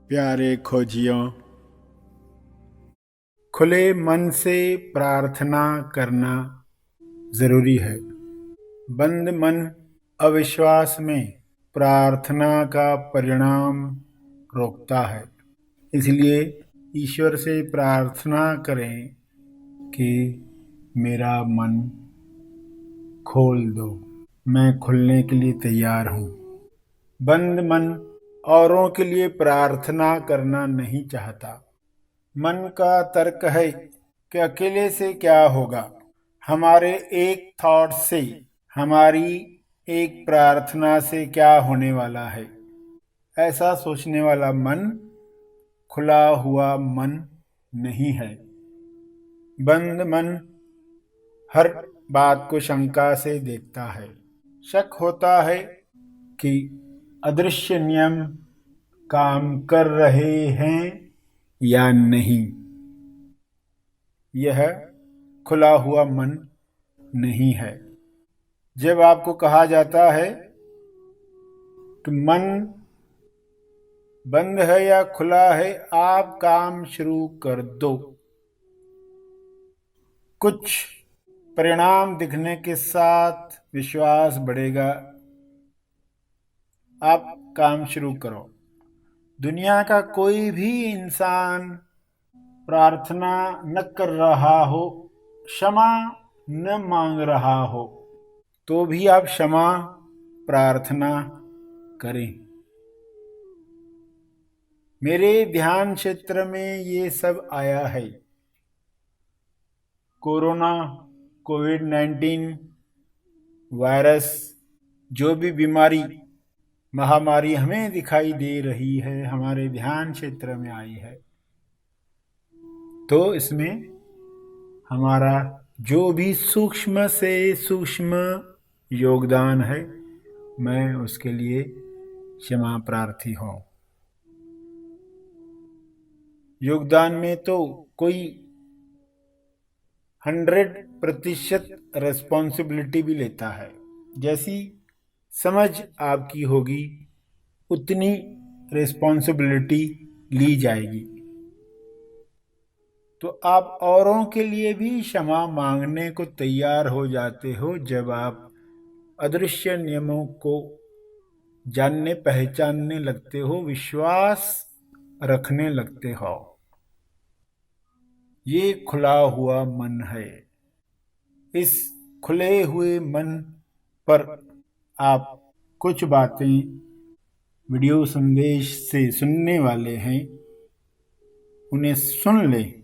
प्यारे खोजियों, खुले मन से प्रार्थना करना जरूरी है। बंद मन अविश्वास में प्रार्थना का परिणाम रोकता है। इसलिए ईश्वर से प्रार्थना करें कि मेरा मन खोल दो, मैं खुलने के लिए तैयार हूँ। बंद मन औरों के लिए प्रार्थना करना नहीं चाहता। मन का तर्क है कि अकेले से क्या होगा, हमारे एक थॉट से, हमारी एक प्रार्थना से क्या होने वाला है। ऐसा सोचने वाला मन खुला हुआ मन नहीं है। बंद मन हर बात को शंका से देखता है। शक होता है कि अदृश्य नियम काम कर रहे हैं या नहीं। यह खुला हुआ मन नहीं है। जब आपको कहा जाता है कि मन बंद है या खुला है, आप काम शुरू कर दो। कुछ परिणाम दिखने के साथ विश्वास बढ़ेगा। आप काम शुरू करो। दुनिया का कोई भी इंसान प्रार्थना न कर रहा हो, क्षमा न मांग रहा हो, तो भी आप क्षमा प्रार्थना करें। मेरे ध्यान क्षेत्र में ये सब आया है। कोरोना, कोविड-19 वायरस, जो भी बीमारी, महामारी हमें दिखाई दे रही है, हमारे ध्यान क्षेत्र में आई है। तो इसमें हमारा जो भी सूक्ष्म से सूक्ष्म योगदान है, मैं उसके लिए क्षमा प्रार्थी हूँ। योगदान में तो कोई 100% रेस्पॉन्सिबिलिटी भी लेता है। जैसी समझ आपकी होगी उतनी रेस्पॉन्सिबिलिटी ली जाएगी। तो आप औरों के लिए भी क्षमा मांगने को तैयार हो जाते हो जब आप अदृश्य नियमों को जानने पहचानने लगते हो, विश्वास रखने लगते हो। ये खुला हुआ मन है। इस खुले हुए मन पर आप कुछ बातें वीडियो संदेश से सुनने वाले हैं, उन्हें सुन लें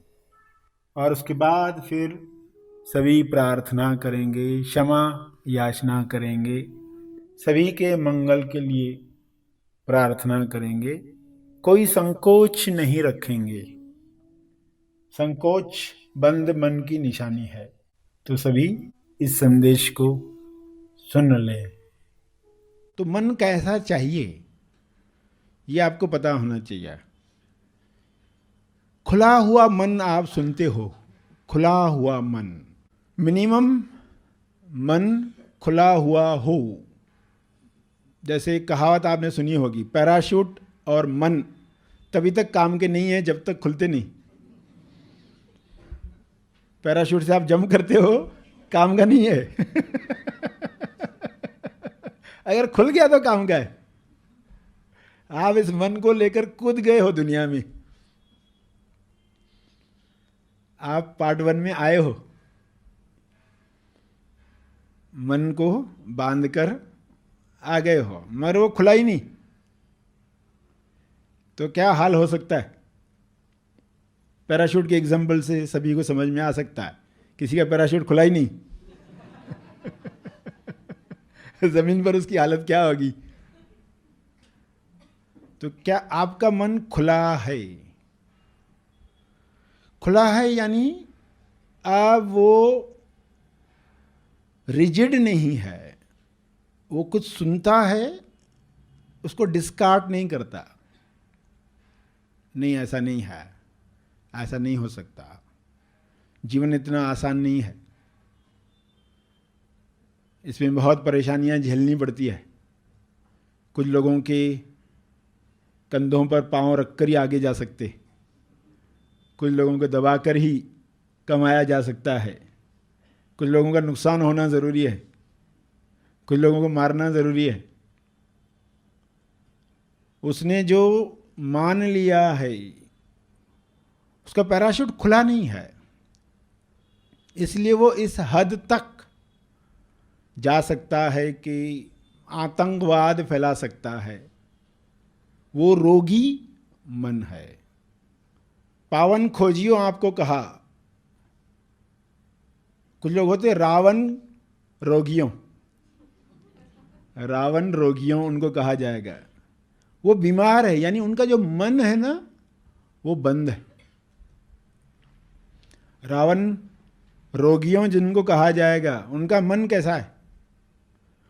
और उसके बाद फिर सभी प्रार्थना करेंगे, क्षमा याचना करेंगे, सभी के मंगल के लिए प्रार्थना करेंगे। कोई संकोच नहीं रखेंगे। संकोच बंद मन की निशानी है। तो सभी इस संदेश को सुन लें। तो मन कैसा चाहिए ये आपको पता होना चाहिए। खुला हुआ मन आप सुनते हो, खुला हुआ मन, मिनिमम मन खुला हुआ हो। जैसे एक कहावत आपने सुनी होगी, पैराशूट और मन तभी तक काम के नहीं है जब तक खुलते नहीं। पैराशूट से आप जंप करते हो, काम का नहीं है। अगर खुल गया तो काम का है। आप इस मन को लेकर कूद गए हो दुनिया में। आप पार्ट 1 में आए हो, मन को बांधकर आ गए हो, मगर वो खुला ही नहीं। तो क्या हाल हो सकता है? पैराशूट के एग्जाम्पल से सभी को समझ में आ सकता है। किसी का पैराशूट खुला ही नहीं। जमीन पर उसकी हालत क्या होगी? तो क्या आपका मन खुला है? खुला है यानी अब वो रिजिड नहीं है। वो कुछ सुनता है, उसको डिस्कार्ड नहीं करता। नहीं, ऐसा नहीं है, ऐसा नहीं हो सकता, जीवन इतना आसान नहीं है, इसमें बहुत परेशानियां झेलनी पड़ती है। कुछ लोगों के कंधों पर पांव रखकर ही आगे जा सकते, कुछ लोगों को दबाकर ही कमाया जा सकता है, कुछ लोगों का नुकसान होना ज़रूरी है, कुछ लोगों को मारना ज़रूरी है। उसने जो मान लिया है उसका पैराशूट खुला नहीं है, इसलिए वो इस हद तक जा सकता है कि आतंकवाद फैला सकता है। वो रोगी मन है। पावन खोजियों आपको कहा, कुछ लोग होते रावण रोगियों, रावण रोगियों उनको कहा जाएगा। वो बीमार है, यानी उनका जो मन है ना वो बंद है। रावण रोगियों जिनको कहा जाएगा, उनका मन कैसा है?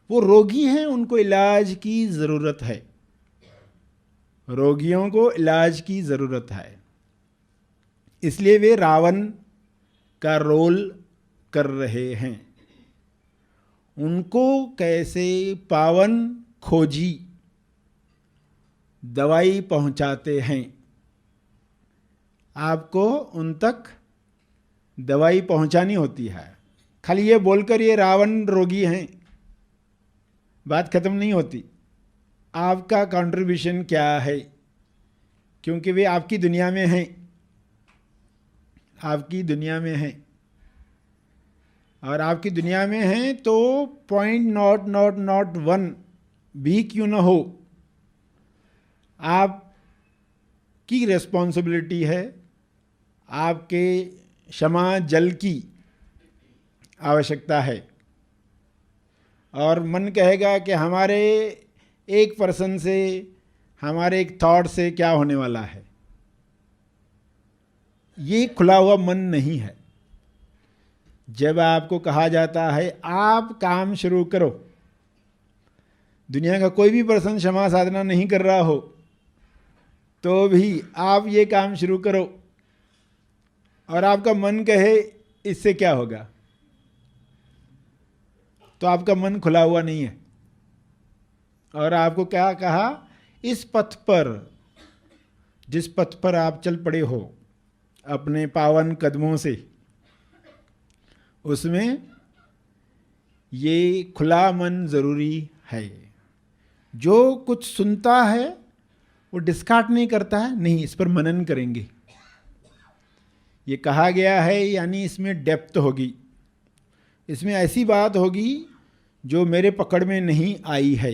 वो रोगी हैं, उनको इलाज की ज़रूरत है। रोगियों को इलाज की ज़रूरत है, इसलिए वे रावण का रोल कर रहे हैं। उनको कैसे पावन खोजी दवाई पहुंचाते हैं, आपको उन तक दवाई पहुंचानी होती है। खाली ये बोलकर ये रावण रोगी हैं, बात खत्म नहीं होती। आपका कंट्रीब्यूशन क्या है? क्योंकि वे आपकी दुनिया में हैं, आपकी दुनिया में हैं, और आपकी दुनिया में हैं तो .0.001 भी क्यों न हो, आपकी रिस्पॉन्सिबिलिटी है। आपके क्षमा जल की आवश्यकता है। और मन कहेगा कि हमारे एक पर्सन से, हमारे एक थॉट से क्या होने वाला है। ये खुला हुआ मन नहीं है। जब आपको कहा जाता है आप काम शुरू करो, दुनिया का कोई भी पर्सन क्षमा साधना नहीं कर रहा हो तो भी आप ये काम शुरू करो, और आपका मन कहे इससे क्या होगा, तो आपका मन खुला हुआ नहीं है। और आपको क्या कहा, इस पथ पर, जिस पथ पर आप चल पड़े हो अपने पावन कदमों से, उसमें ये खुला मन ज़रूरी है। जो कुछ सुनता है वो डिस्कार्ड नहीं करता है, नहीं, इस पर मनन करेंगे, ये कहा गया है, यानी इसमें डेप्थ होगी, इसमें ऐसी बात होगी जो मेरे पकड़ में नहीं आई है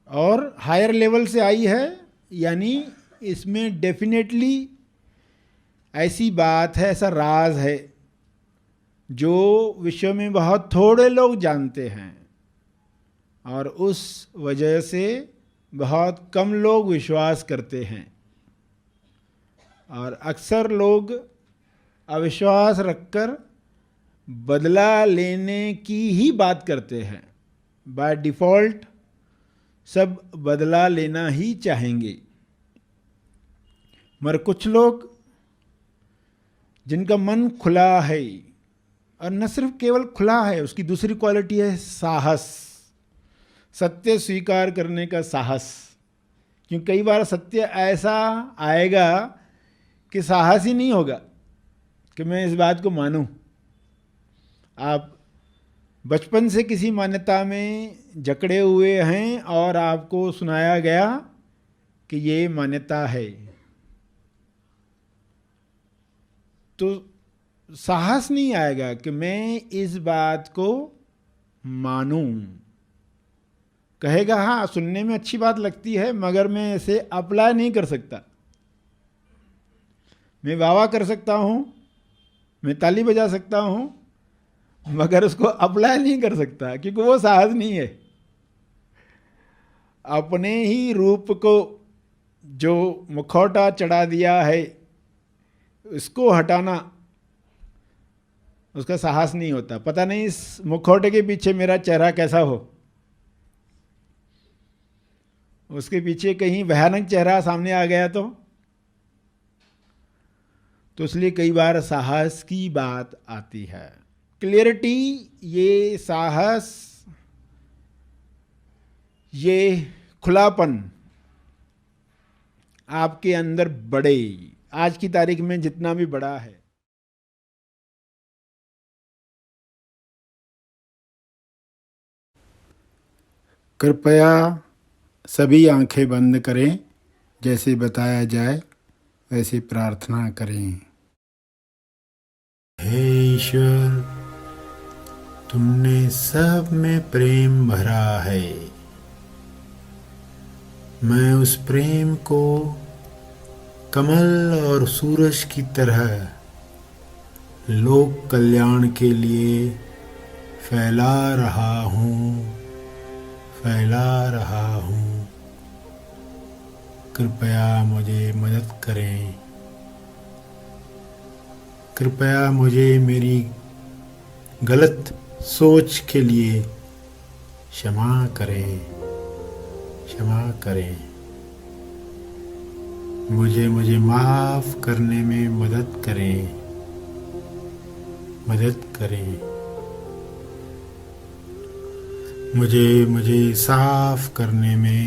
और हायर लेवल से आई है, यानी इसमें डेफिनेटली ऐसी बात है, ऐसा राज है जो विश्व में बहुत थोड़े लोग जानते हैं और उस वजह से बहुत कम लोग विश्वास करते हैं। और अक्सर लोग अविश्वास रखकर बदला लेने की ही बात करते हैं। बाय डिफ़ॉल्ट सब बदला लेना ही चाहेंगे, मगर कुछ लोग जिनका मन खुला है, और न सिर्फ केवल खुला है, उसकी दूसरी क्वालिटी है साहस, सत्य स्वीकार करने का साहस। क्योंकि कई बार सत्य ऐसा आएगा कि साहस ही नहीं होगा कि मैं इस बात को मानूं। आप बचपन से किसी मान्यता में जकड़े हुए हैं और आपको सुनाया गया कि ये मान्यता है, तो साहस नहीं आएगा कि मैं इस बात को मानूं। कहेगा हाँ, सुनने में अच्छी बात लगती है, मगर मैं इसे अप्लाई नहीं कर सकता। मैं वाह कर सकता हूँ, मैं ताली बजा सकता हूँ, मगर उसको अप्लाई नहीं कर सकता, क्योंकि वो साहस नहीं है। अपने ही रूप को जो मुखौटा चढ़ा दिया है, इसको हटाना उसका साहस नहीं होता। पता नहीं इस मुखौटे के पीछे मेरा चेहरा कैसा हो, उसके पीछे कहीं भयानक चेहरा सामने आ गया तो इसलिए कई बार साहस की बात आती है। क्लियरिटी, ये साहस, ये खुलापन आपके अंदर बढ़े, आज की तारीख में जितना भी बड़ा है। कृपया सभी आंखें बंद करें, जैसे बताया जाए वैसे प्रार्थना करें। हे ईश्वर, तुमने सब में प्रेम भरा है। मैं उस प्रेम को कमल और सूरज की तरह लोक कल्याण के लिए फैला रहा हूँ, फैला रहा हूँ। कृपया मुझे मदद करें। कृपया मुझे मेरी गलत सोच के लिए क्षमा करें, क्षमा करें। मुझे माफ़ करने में मदद करें, मदद करें। मुझे साफ करने में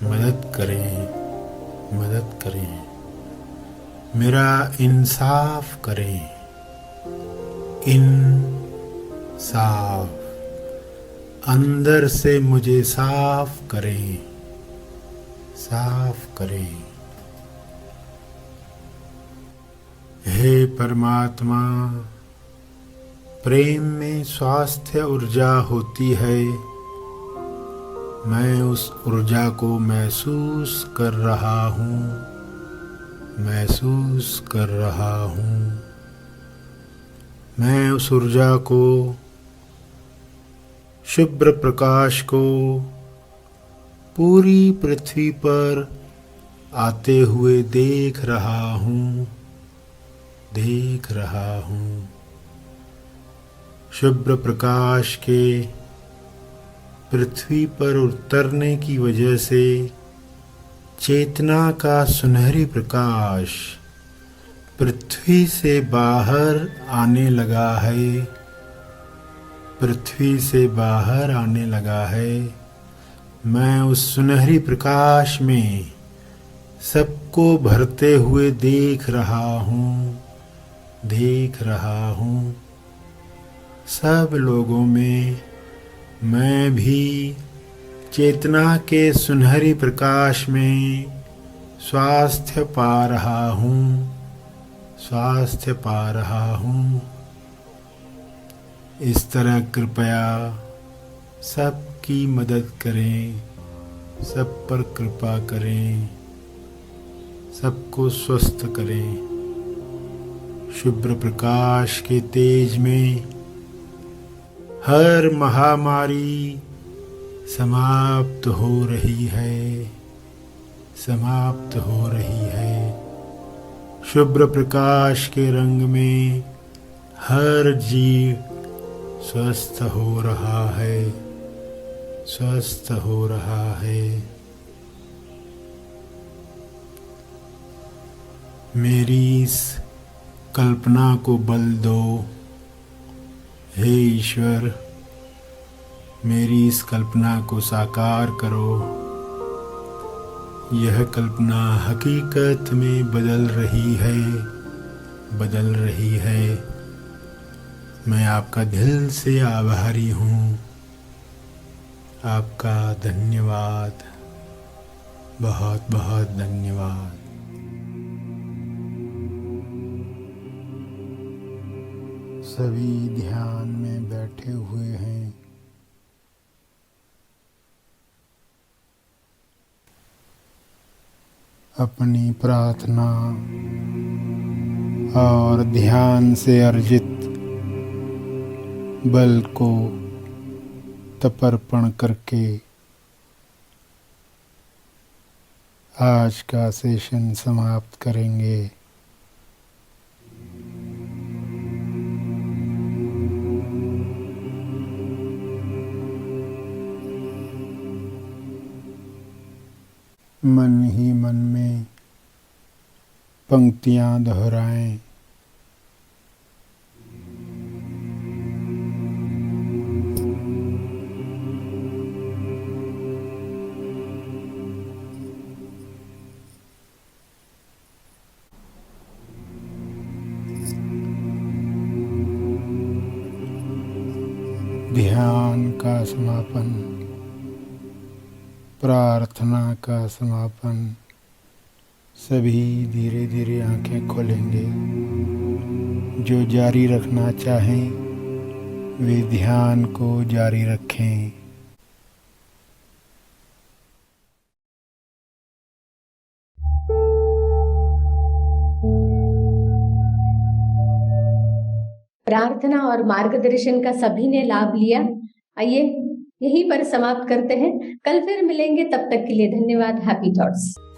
मदद करें, मदद करें। मेरा इंसाफ करें, इंसाफ। अंदर से मुझे साफ करें, साफ करें। हे परमात्मा, प्रेम में स्वास्थ्य ऊर्जा होती है। मैं उस ऊर्जा को महसूस कर रहा हूँ, महसूस कर रहा हूँ। मैं उस ऊर्जा को, शुभ्र प्रकाश को पूरी पृथ्वी पर आते हुए देख रहा हूँ, देख रहा हूँ। शुभ्र प्रकाश के पृथ्वी पर उतरने की वजह से चेतना का सुनहरी प्रकाश पृथ्वी से बाहर आने लगा है, पृथ्वी से बाहर आने लगा है। मैं उस सुनहरी प्रकाश में सबको भरते हुए देख रहा हूँ, देख रहा हूँ। सब लोगों में मैं भी चेतना के सुनहरी प्रकाश में स्वास्थ्य पा रहा हूँ, स्वास्थ्य पा रहा हूँ। इस तरह कृपया सबकी मदद करें, सब पर कृपा करें, सबको स्वस्थ करें। शुभ्र प्रकाश के तेज में हर महामारी समाप्त हो रही है, समाप्त हो रही है। शुभ्र प्रकाश के रंग में हर जीव स्वस्थ हो रहा है, स्वस्थ हो रहा है। मेरी इस कल्पना को बल दो। हे ईश्वर, मेरी इस कल्पना को साकार करो। यह कल्पना हकीकत में बदल रही है, बदल रही है। मैं आपका दिल से आभारी हूँ। आपका धन्यवाद, बहुत बहुत धन्यवाद। सभी ध्यान में बैठे हुए हैं। अपनी प्रार्थना और ध्यान से अर्जित बल को तर्पण करके आज का सेशन समाप्त करेंगे। मन ही मन में पंक्तियां दोहराएं। का समापन, प्रार्थना का समापन। सभी धीरे धीरे आंखें खोलेंगे। जो जारी रखना चाहें वे ध्यान को जारी रखें। प्रार्थना और मार्गदर्शन का सभी ने लाभ लिया। आइए यहीं पर समाप्त करते हैं। कल फिर मिलेंगे, तब तक के लिए धन्यवाद। Happy thoughts.